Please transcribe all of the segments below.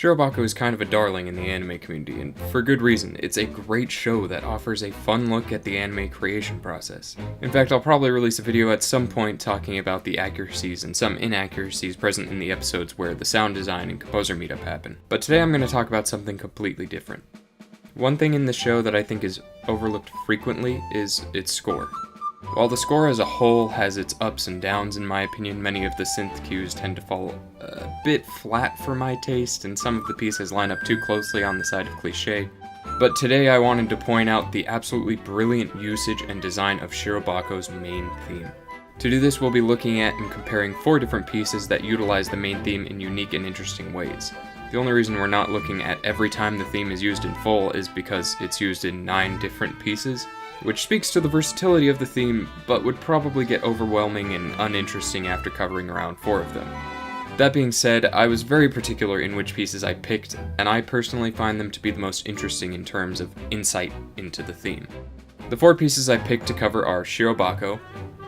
Shirobako is kind of a darling in the anime community, and for good reason. It's a great show that offers a fun look at the anime creation process. In fact, I'll probably release a video at some point talking about the accuracies and some inaccuracies present in the episodes where the sound design and composer meetup happen. But today I'm going to talk about something completely different. One thing in the show that I think is overlooked frequently is its score. While the score as a whole has its ups and downs, in my opinion, many of the synth cues tend to fall a bit flat for my taste, and some of the pieces line up too closely on the side of cliché. But today I wanted to point out the absolutely brilliant usage and design of Shirobako's main theme. To do this, we'll be looking at and comparing 4 different pieces that utilize the main theme in unique and interesting ways. The only reason we're not looking at every time the theme is used in full is because it's used in 9 different pieces, which speaks to the versatility of the theme, but would probably get overwhelming and uninteresting after covering around 4 of them. That being said, I was very particular in which pieces I picked, and I personally find them to be the most interesting in terms of insight into the theme. The 4 pieces I picked to cover are Shirobako,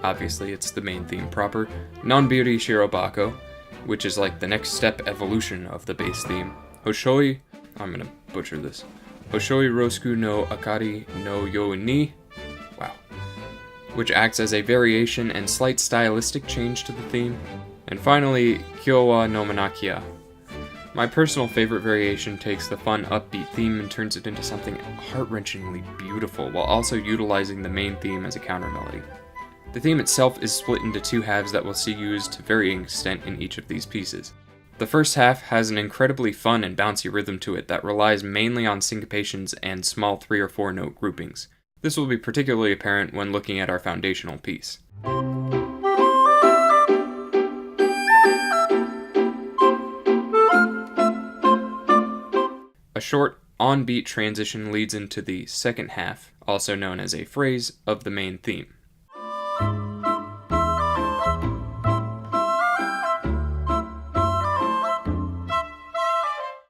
obviously it's the main theme proper, Nonbiri Shirobako, which is like the next step evolution of the base theme, Hoshoi, I'm gonna butcher this, Hoshoi Rousoku no Akari no Yo ni, wow, which acts as a variation and slight stylistic change to the theme. And finally, Kyou wa Nomanakya. My personal favorite variation takes the fun upbeat theme and turns it into something heart-wrenchingly beautiful while also utilizing the main theme as a counter melody. The theme itself is split into 2 halves that we'll see used to varying extent in each of these pieces. The first half has an incredibly fun and bouncy rhythm to it that relies mainly on syncopations and small 3 or 4 note groupings. This will be particularly apparent when looking at our foundational piece. A short, on-beat transition leads into the second half, also known as a phrase, of the main theme.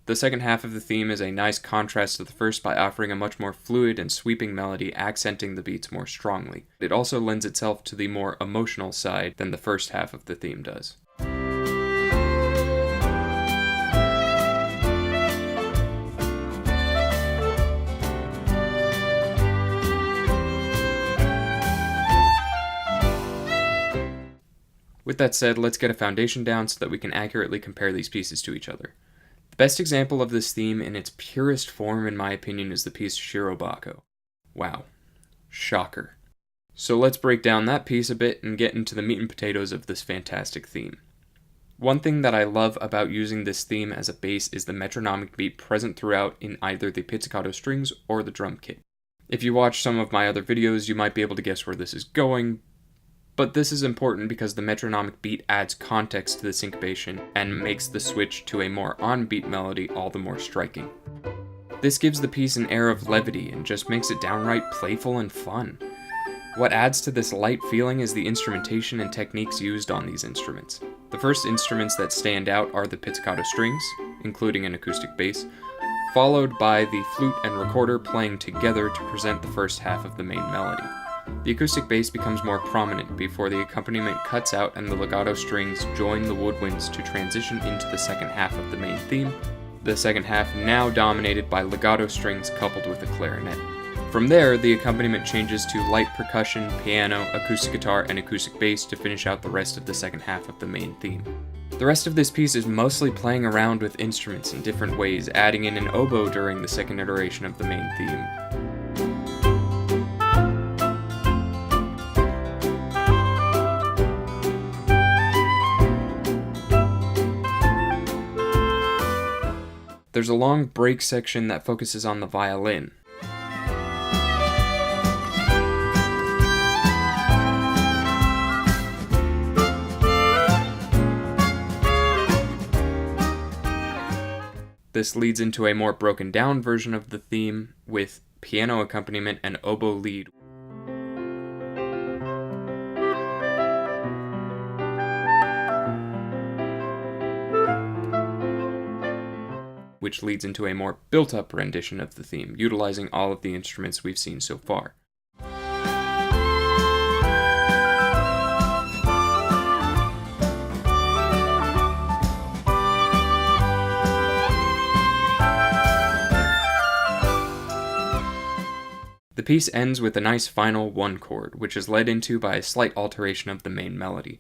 The second half of the theme is a nice contrast to the first by offering a much more fluid and sweeping melody, accenting the beats more strongly. It also lends itself to the more emotional side than the first half of the theme does. With that said, let's get a foundation down so that we can accurately compare these pieces to each other. The best example of this theme in its purest form, in my opinion, is the piece Shirobako. Wow. Shocker. So let's break down that piece a bit and get into the meat and potatoes of this fantastic theme. One thing that I love about using this theme as a base is the metronomic beat present throughout in either the pizzicato strings or the drum kit. If you watch some of my other videos, you might be able to guess where this is going, but this is important because the metronomic beat adds context to the syncopation and makes the switch to a more on-beat melody all the more striking. This gives the piece an air of levity and just makes it downright playful and fun. What adds to this light feeling is the instrumentation and techniques used on these instruments. The first instruments that stand out are the pizzicato strings, including an acoustic bass, followed by the flute and recorder playing together to present the first half of the main melody. The acoustic bass becomes more prominent before the accompaniment cuts out and the legato strings join the woodwinds to transition into the second half of the main theme, the second half now dominated by legato strings coupled with a clarinet. From there, the accompaniment changes to light percussion, piano, acoustic guitar, and acoustic bass to finish out the rest of the second half of the main theme. The rest of this piece is mostly playing around with instruments in different ways, adding in an oboe during the second iteration of the main theme. There's a long break section that focuses on the violin. This leads into a more broken down version of the theme with piano accompaniment and oboe lead. Which leads into a more built-up rendition of the theme, utilizing all of the instruments we've seen so far. The piece ends with a nice final 1 chord, which is led into by a slight alteration of the main melody.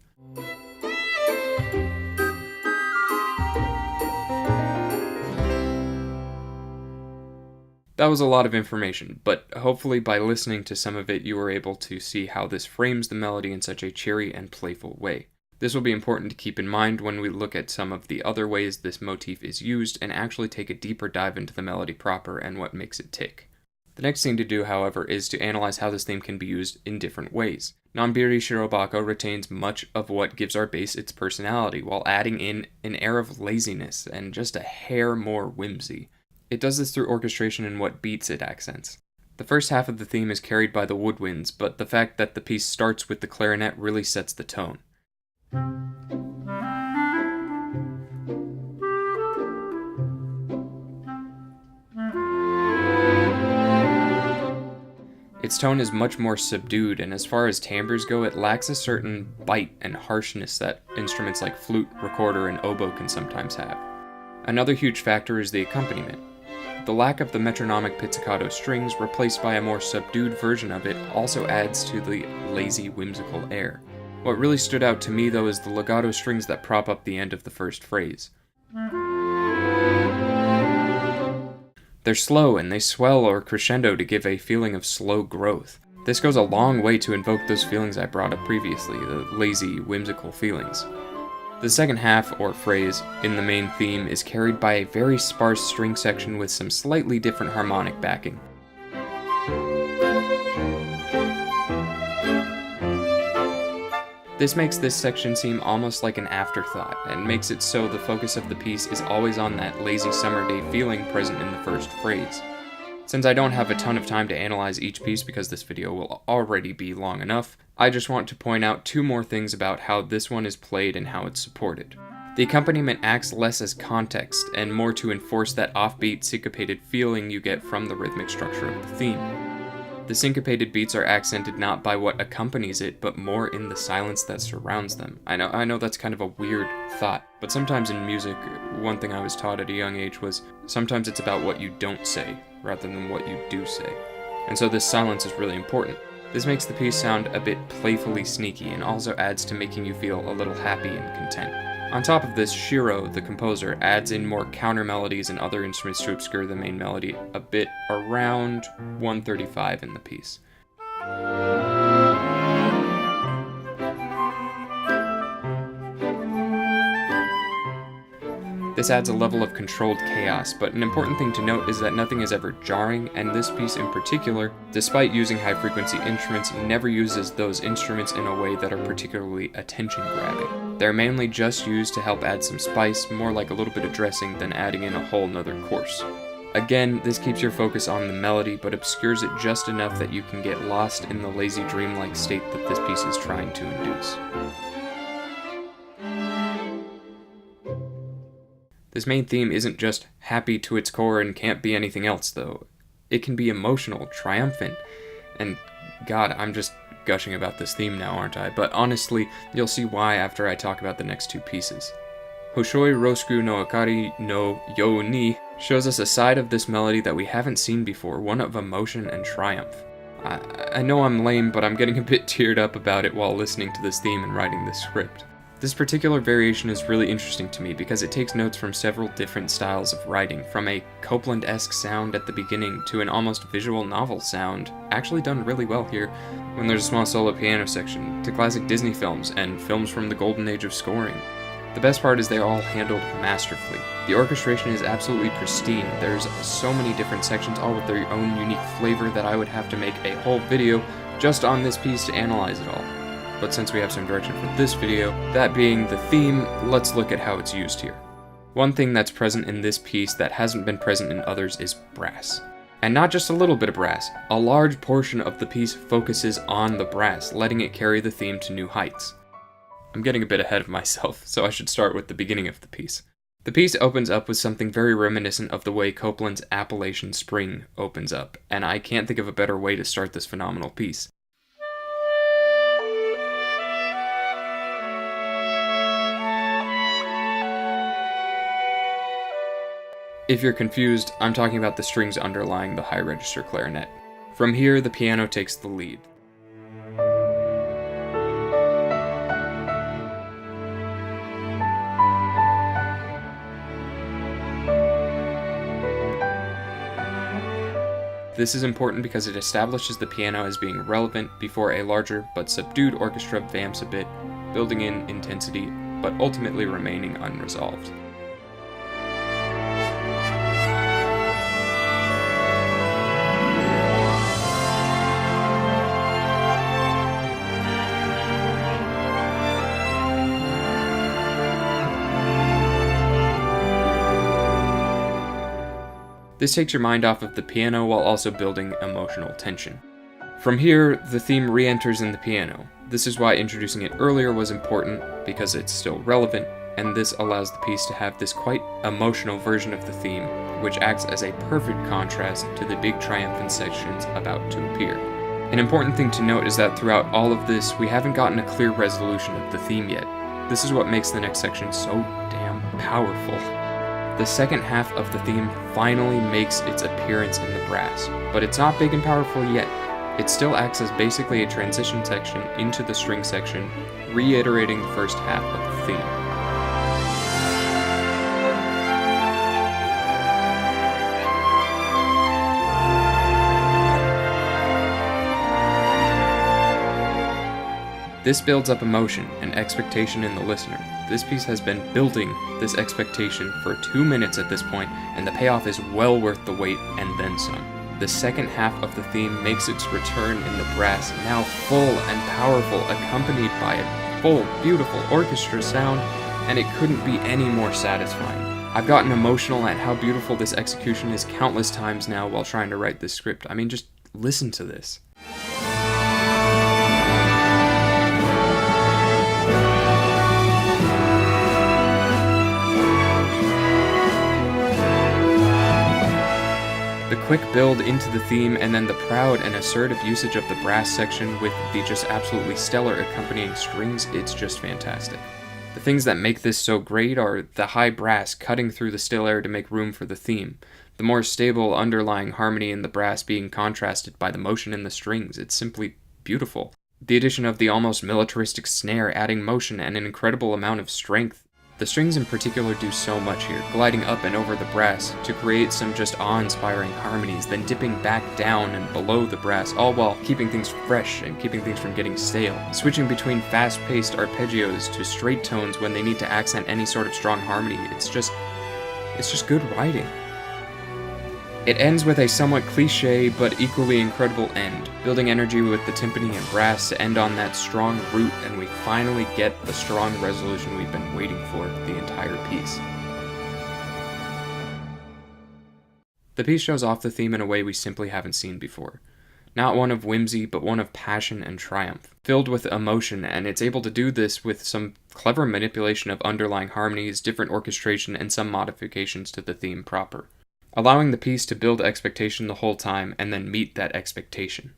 That was a lot of information, but hopefully by listening to some of it you were able to see how this frames the melody in such a cheery and playful way. This will be important to keep in mind when we look at some of the other ways this motif is used and actually take a deeper dive into the melody proper and what makes it tick. The next thing to do, however, is to analyze how this theme can be used in different ways. Nonbiri Shirobako retains much of what gives our bass its personality, while adding in an air of laziness and just a hair more whimsy. It does this through orchestration and what beats it accents. The first half of the theme is carried by the woodwinds, but the fact that the piece starts with the clarinet really sets the tone. Its tone is much more subdued, and as far as timbres go, it lacks a certain bite and harshness that instruments like flute, recorder, and oboe can sometimes have. Another huge factor is the accompaniment. The lack of the metronomic pizzicato strings, replaced by a more subdued version of it, also adds to the lazy, whimsical air. What really stood out to me, though, is the legato strings that prop up the end of the first phrase. They're slow, and they swell or crescendo to give a feeling of slow growth. This goes a long way to invoke those feelings I brought up previously, the lazy, whimsical feelings. The second half, or phrase, in the main theme is carried by a very sparse string section with some slightly different harmonic backing. This makes this section seem almost like an afterthought, and makes it so the focus of the piece is always on that lazy summer day feeling present in the first phrase. Since I don't have a ton of time to analyze each piece because this video will already be long enough, I just want to point out 2 more things about how this one is played and how it's supported. The accompaniment acts less as context, and more to enforce that offbeat, syncopated feeling you get from the rhythmic structure of the theme. The syncopated beats are accented not by what accompanies it, but more in the silence that surrounds them. I know that's kind of a weird thought, but sometimes in music, one thing I was taught at a young age was sometimes it's about what you don't say, rather than what you do say. And so this silence is really important. This makes the piece sound a bit playfully sneaky, and also adds to making you feel a little happy and content. On top of this, Shiro, the composer, adds in more counter melodies and other instruments to obscure the main melody a bit around 135 in the piece. This adds a level of controlled chaos, but an important thing to note is that nothing is ever jarring, and this piece in particular, despite using high-frequency instruments, never uses those instruments in a way that are particularly attention-grabbing. They're mainly just used to help add some spice, more like a little bit of dressing than adding in a whole nother course. Again, this keeps your focus on the melody, but obscures it just enough that you can get lost in the lazy dreamlike state that this piece is trying to induce. This main theme isn't just happy to its core and can't be anything else, though. It can be emotional, triumphant, and God, I'm just gushing about this theme now, aren't I? But honestly, you'll see why after I talk about the next 2 pieces. Hoshoi Rousoku no Akari no You ni shows us a side of this melody that we haven't seen before, one of emotion and triumph. I know I'm lame, but I'm getting a bit teared up about it while listening to this theme and writing this script. This particular variation is really interesting to me because it takes notes from several different styles of writing, from a Copland-esque sound at the beginning to an almost visual novel sound, actually done really well here when there's a small solo piano section, to classic Disney films and films from the golden age of scoring. The best part is they're all handled masterfully. The orchestration is absolutely pristine. There's so many different sections, all with their own unique flavor, that I would have to make a whole video just on this piece to analyze it all. But since we have some direction for this video, that being the theme, let's look at how it's used here. One thing that's present in this piece that hasn't been present in others is brass. And not just a little bit of brass, a large portion of the piece focuses on the brass, letting it carry the theme to new heights. I'm getting a bit ahead of myself, so I should start with the beginning of the piece. The piece opens up with something very reminiscent of the way Copland's Appalachian Spring opens up, and I can't think of a better way to start this phenomenal piece. If you're confused, I'm talking about the strings underlying the high register clarinet. From here, the piano takes the lead. This is important because it establishes the piano as being relevant before a larger but subdued orchestra vamps a bit, building in intensity, but ultimately remaining unresolved. This takes your mind off of the piano while also building emotional tension. From here, the theme re-enters in the piano. This is why introducing it earlier was important, because it's still relevant, and this allows the piece to have this quite emotional version of the theme, which acts as a perfect contrast to the big triumphant sections about to appear. An important thing to note is that throughout all of this, we haven't gotten a clear resolution of the theme yet. This is what makes the next section so damn powerful. The second half of the theme finally makes its appearance in the brass, but it's not big and powerful yet. It still acts as basically a transition section into the string section, reiterating the first half of the theme. This builds up emotion and expectation in the listener. This piece has been building this expectation for 2 minutes at this point, and the payoff is well worth the wait and then some. The second half of the theme makes its return in the brass, now full and powerful, accompanied by a full, beautiful orchestra sound, and it couldn't be any more satisfying. I've gotten emotional at how beautiful this execution is countless times now while trying to write this script. I mean, just listen to this. The quick build into the theme and then the proud and assertive usage of the brass section with the just absolutely stellar accompanying strings, it's just fantastic. The things that make this so great are the high brass cutting through the still air to make room for the theme, the more stable underlying harmony in the brass being contrasted by the motion in the strings. It's simply beautiful. The addition of the almost militaristic snare adding motion and an incredible amount of strength. The strings in particular do so much here, gliding up and over the brass to create some just awe-inspiring harmonies, then dipping back down and below the brass, all while keeping things fresh and keeping things from getting stale. Switching between fast-paced arpeggios to straight tones when they need to accent any sort of strong harmony, it's just good writing. It ends with a somewhat cliché but equally incredible end, building energy with the timpani and brass to end on that strong root, and we finally get the strong resolution we've been waiting for the entire piece. The piece shows off the theme in a way we simply haven't seen before. Not one of whimsy, but one of passion and triumph, filled with emotion, and it's able to do this with some clever manipulation of underlying harmonies, different orchestration, and some modifications to the theme proper, allowing the piece to build expectation the whole time and then meet that expectation.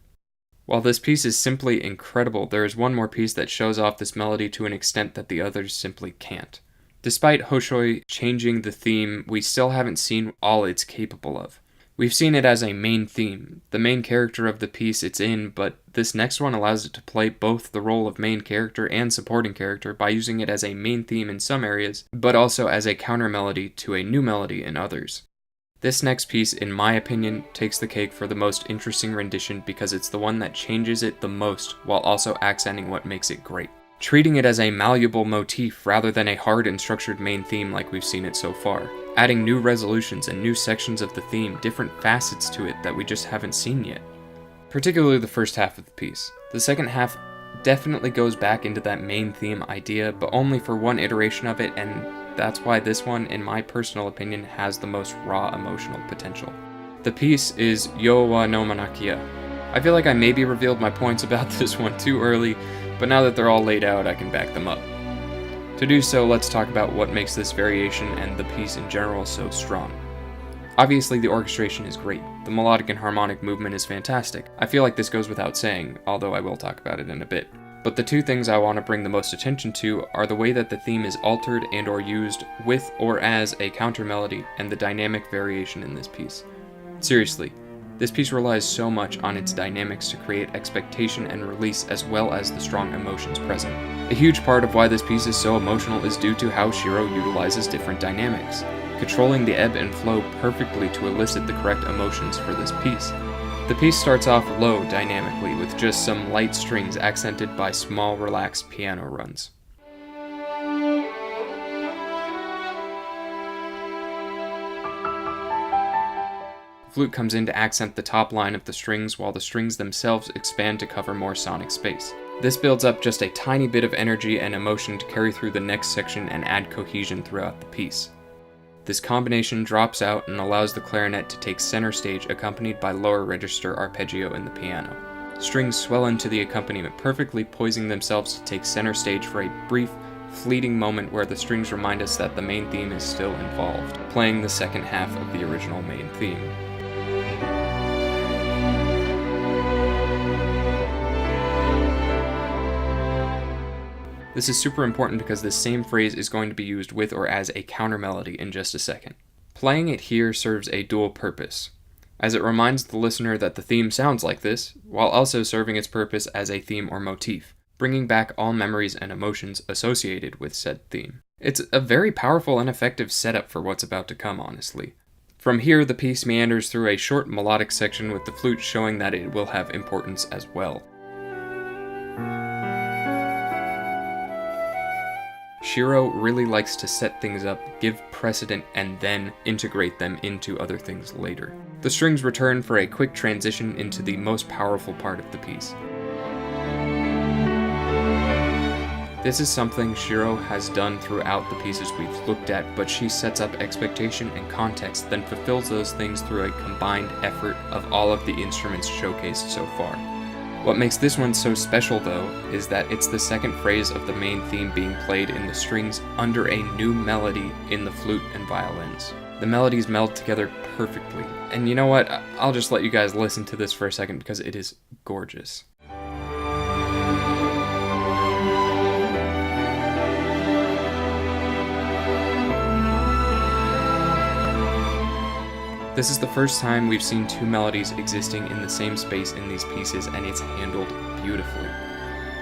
While this piece is simply incredible, there is one more piece that shows off this melody to an extent that the others simply can't. Despite Hoshoi changing the theme, we still haven't seen all it's capable of. We've seen it as a main theme, the main character of the piece it's in, but this next one allows it to play both the role of main character and supporting character by using it as a main theme in some areas, but also as a counter melody to a new melody in others. This next piece, in my opinion, takes the cake for the most interesting rendition because it's the one that changes it the most while also accenting what makes it great. Treating it as a malleable motif rather than a hard and structured main theme like we've seen it so far. Adding new resolutions and new sections of the theme, different facets to it that we just haven't seen yet. Particularly the first half of the piece. The second half definitely goes back into that main theme idea, but only for one iteration of it, and that's why this one, in my personal opinion, has the most raw emotional potential. The piece is Yo wa Nomanakya. I feel like I maybe revealed my points about this one too early, but now that they're all laid out, I can back them up. To do so, let's talk about what makes this variation and the piece in general so strong. Obviously, the orchestration is great. The melodic and harmonic movement is fantastic. I feel like this goes without saying, although I will talk about it in a bit. But the two things I want to bring the most attention to are the way that the theme is altered and or used with or as a counter melody and the dynamic variation in this piece. Seriously, This piece relies so much on its dynamics to create expectation and release as well as the strong emotions present. A huge part of why this piece is so emotional is due to how Shiro utilizes different dynamics, controlling the ebb and flow perfectly to elicit the correct emotions for this piece. The piece starts off low dynamically with just some light strings accented by small relaxed piano runs. Flute comes in to accent the top line of the strings while the strings themselves expand to cover more sonic space. This builds up just a tiny bit of energy and emotion to carry through the next section and add cohesion throughout the piece. This combination drops out and allows the clarinet to take center stage accompanied by lower register arpeggio in the piano. Strings swell into the accompaniment perfectly, poising themselves to take center stage for a brief, fleeting moment where the strings remind us that the main theme is still involved, playing the second half of the original main theme. This is super important because this same phrase is going to be used with or as a counter melody in just a second. Playing it here serves a dual purpose, as it reminds the listener that the theme sounds like this, while also serving its purpose as a theme or motif, bringing back all memories and emotions associated with said theme. It's a very powerful and effective setup for what's about to come, honestly. From here, the piece meanders through a short melodic section with the flute showing that it will have importance as well. Shiro really likes to set things up, give precedent, and then integrate them into other things later. The strings return for a quick transition into the most powerful part of the piece. This is something Shiro has done throughout the pieces we've looked at, but she sets up expectation and context, then fulfills those things through a combined effort of all of the instruments showcased so far. What makes this one so special, though, is that it's the second phrase of the main theme being played in the strings under a new melody in the flute and violins. The melodies meld together perfectly, and you know what, I'll just let you guys listen to this for a second because it is gorgeous. This is the first time we've seen two melodies existing in the same space in these pieces, and it's handled beautifully.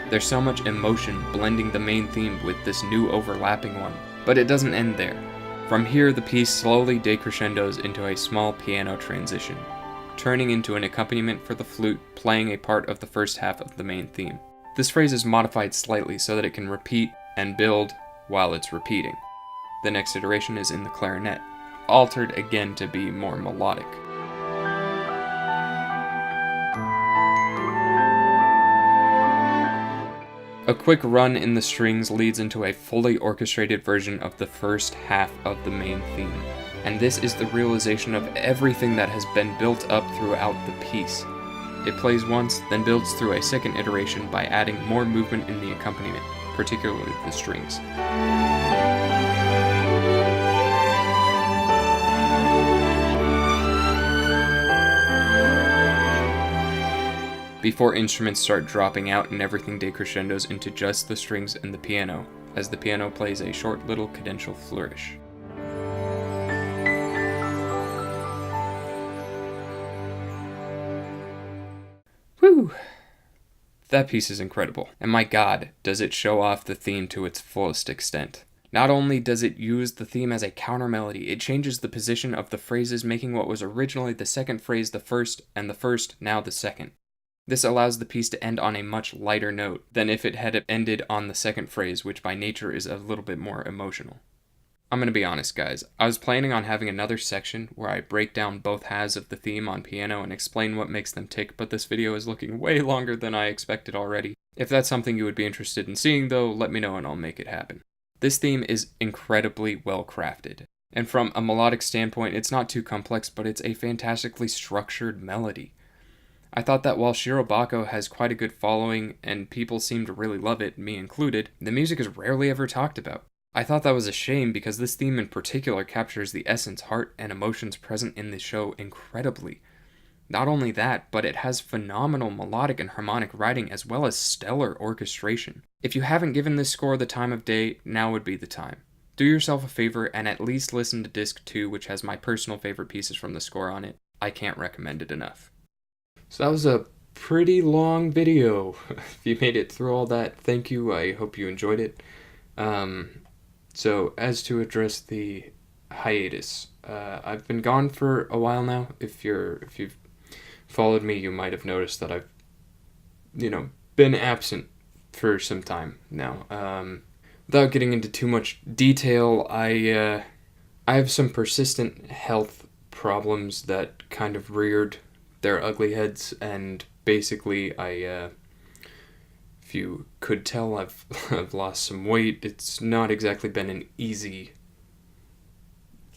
There's so much emotion blending the main theme with this new overlapping one, but it doesn't end there. From here, the piece slowly decrescendos into a small piano transition, turning into an accompaniment for the flute playing a part of the first half of the main theme. This phrase is modified slightly so that it can repeat and build while it's repeating. The next iteration is in the clarinet, altered again to be more melodic. A quick run in the strings leads into a fully orchestrated version of the first half of the main theme, and this is the realization of everything that has been built up throughout the piece. It plays once, then builds through a second iteration by adding more movement in the accompaniment, particularly the strings. Before instruments start dropping out and everything decrescendos into just the strings and the piano, as the piano plays a short little cadential flourish. Whew! That piece is incredible, and my god, does it show off the theme to its fullest extent. Not only does it use the theme as a counter melody, it changes the position of the phrases, making what was originally the second phrase the first, and the first now the second. This allows the piece to end on a much lighter note than if it had ended on the second phrase, which by nature is a little bit more emotional. I'm gonna be honest, guys. I was planning on having another section where I break down both halves of the theme on piano and explain what makes them tick, but this video is looking way longer than I expected already. If that's something you would be interested in seeing, though, let me know and I'll make it happen. This theme is incredibly well crafted, and from a melodic standpoint, it's not too complex, but it's a fantastically structured melody. I thought that while Shirobako has quite a good following and people seem to really love it, me included, the music is rarely ever talked about. I thought that was a shame because this theme in particular captures the essence, heart, and emotions present in the show incredibly. Not only that, but it has phenomenal melodic and harmonic writing as well as stellar orchestration. If you haven't given this score the time of day, now would be the time. Do yourself a favor and at least listen to Disc 2, which has my personal favorite pieces from the score on it. I can't recommend it enough. So that was a pretty long video. If you made it through all that, thank you. I hope you enjoyed it. So as to address the hiatus, I've been gone for a while now. If you've followed me, you might have noticed that I've been absent for some time now. Without getting into too much detail, I have some persistent health problems that kind of reared their ugly heads, and basically if you could tell, I've lost some weight. It's not exactly been an easy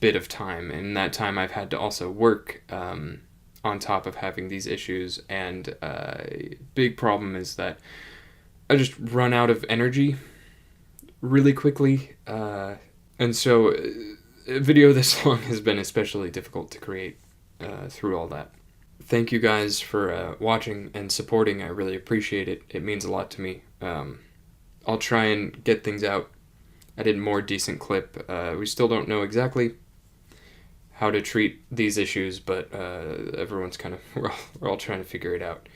bit of time. In that time, I've had to also work on top of having these issues, and a big problem is that I just run out of energy really quickly, and so a video this long has been especially difficult to create through all that. Thank you guys for watching and supporting. I really appreciate it. It means a lot to me. I'll try and get things out at a more decent clip. We still don't know exactly how to treat these issues, but everyone's kind of, we're all trying to figure it out.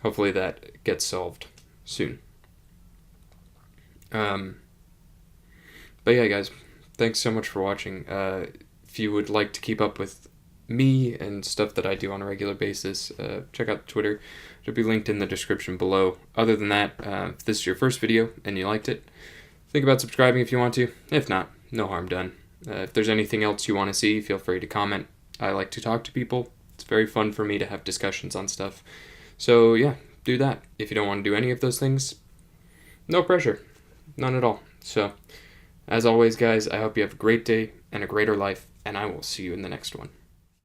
Hopefully that gets solved soon. But yeah, guys, thanks so much for watching. If you would like to keep up with me and stuff that I do on a regular basis, check out Twitter. It'll be linked in the description below. Other than that, if this is your first video and you liked it, think about subscribing if you want to. If not, no harm done. If there's anything else you want to see, feel free to comment. I like to talk to people. It's very fun for me to have discussions on stuff. So yeah, do that. If you don't want to do any of those things, no pressure. None at all. So, as always, guys, I hope you have a great day and a greater life, and I will see you in the next one.